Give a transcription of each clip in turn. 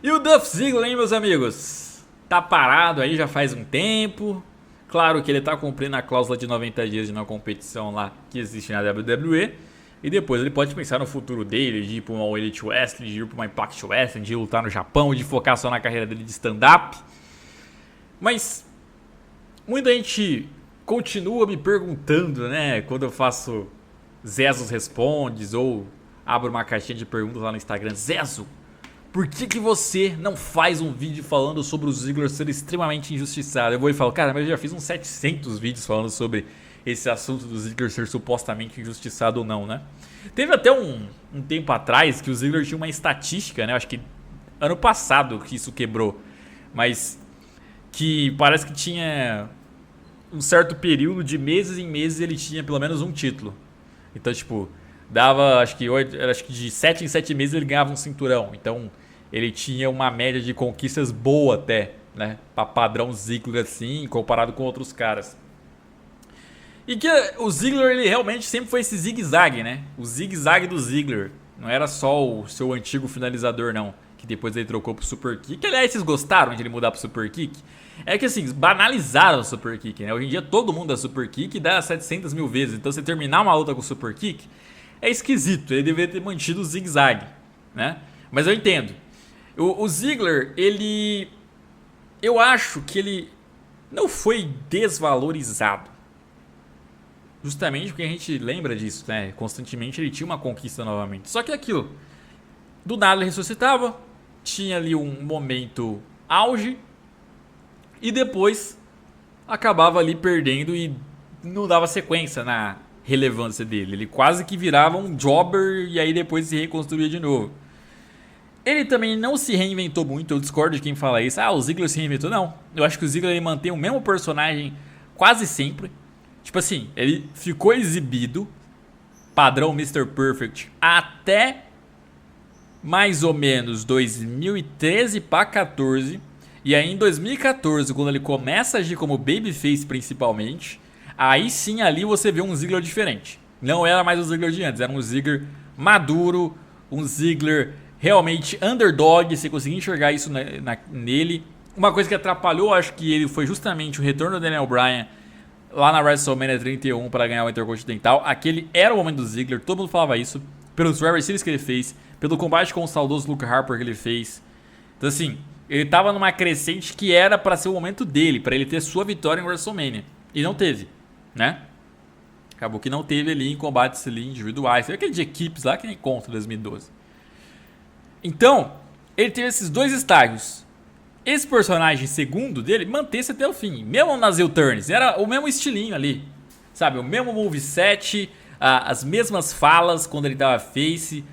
E o Dolph Ziggler, hein, meus amigos? Tá parado aí já faz um tempo. Claro que ele tá cumprindo a cláusula de 90 dias de não competição lá que existe na WWE. E depois ele pode pensar no futuro dele, de ir pra uma Elite Wrestling, de ir pra uma Impact Wrestling, de lutar no Japão, de focar só na carreira dele de stand-up. Mas muita gente continua me perguntando, né, quando eu faço Zezus Respondes ou abro uma caixinha de perguntas lá no Instagram. Zezo, por que você não faz um vídeo falando sobre o Ziggler ser extremamente injustiçado? Eu vou e falo, cara, mas eu já fiz uns 700 vídeos falando sobre esse assunto do Ziggler ser supostamente injustiçado ou não, né? Teve até um tempo atrás que o Ziggler tinha uma estatística, né? Acho que ano passado que isso quebrou. Mas que parece que tinha um certo período de meses em meses ele tinha pelo menos um título. Então, tipo, dava, acho que de 7 em 7 meses ele ganhava um cinturão. Então, ele tinha uma média de conquistas boa até, né? Pra padrão Ziggler assim, comparado com outros caras. E que o Ziggler, ele realmente sempre foi esse zigue-zague, né? O zigue-zague do Ziggler. Não era só o seu antigo finalizador, não. Que depois ele trocou pro Super Kick. Aliás, vocês gostaram de ele mudar pro Super Kick? É que assim, banalizaram o Super Kick, né? Hoje em dia todo mundo dá Super Kick e dá 700 mil vezes. Então você terminar uma luta com o Super Kick é esquisito. Ele deveria ter mantido o zigue-zague, né? Mas eu entendo. O Ziggler, ele... Eu acho que ele não foi desvalorizado. Justamente porque a gente lembra disso, né? Constantemente ele tinha uma conquista novamente. Só que aquilo, do nada ele ressuscitava, tinha ali um momento auge e depois acabava ali perdendo e não dava sequência na relevância dele. Ele quase que virava um jobber e aí depois se reconstruía de novo. Ele também não se reinventou muito, eu discordo de quem fala isso. Ah, o Ziggler se reinventou. Não, eu acho que o Ziggler ele mantém o mesmo personagem quase sempre. Tipo assim, ele ficou exibido, padrão Mr. Perfect, até mais ou menos 2013 para 14. E aí em 2014, quando ele começa a agir como babyface principalmente, aí sim ali você vê um Ziggler diferente. Não era mais o Ziggler de antes, era um Ziggler maduro, um Ziggler realmente underdog, você conseguia enxergar isso nele. Uma coisa que atrapalhou, acho que ele foi justamente o retorno do Daniel Bryan lá na WrestleMania 31 para ganhar o Intercontinental. Aquele era o momento do Ziggler, todo mundo falava isso, pelos Survivor Series que ele fez, pelo combate com o saudoso Luke Harper que ele fez. Então assim, ele tava numa crescente que era para ser o momento dele, para ele ter sua vitória em WrestleMania. E não teve, né? Acabou que não teve ali em combates ali individuais. Teve aquele de equipes lá que nem conta em 2012. Então, ele teve esses dois estágios. Esse personagem segundo dele manteve-se até o fim. Mesmo nas U-turns, era o mesmo estilinho ali. Sabe, o mesmo moveset, as mesmas falas quando ele dava face,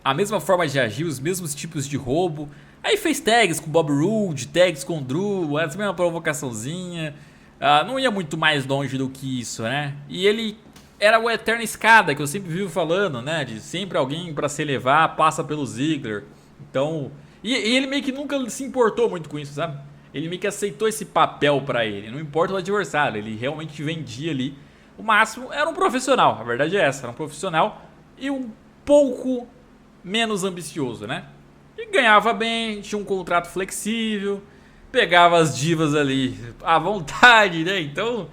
a mesma forma de agir, os mesmos tipos de roubo. Aí fez tags com Bob Roode, tags com Drew, essa mesma provocaçãozinha. Não ia muito mais longe do que isso, né? E ele era o eterna escada que eu sempre vivo falando, né? De sempre alguém para se elevar passa pelo Ziggler. Então... E ele meio que nunca se importou muito com isso, sabe? Ele meio que aceitou esse papel pra ele. Não importa o adversário, ele realmente vendia ali. O máximo era um profissional, a verdade é essa. Era um profissional e um pouco menos ambicioso, né? E ganhava bem, tinha um contrato flexível, pegava as divas ali à vontade, né? Então,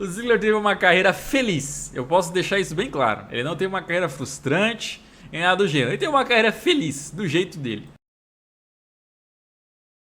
o Ziggler teve uma carreira feliz. Eu posso deixar isso bem claro. Ele não teve uma carreira frustrante, nem nada do gênero. Ele teve uma carreira feliz, do jeito dele.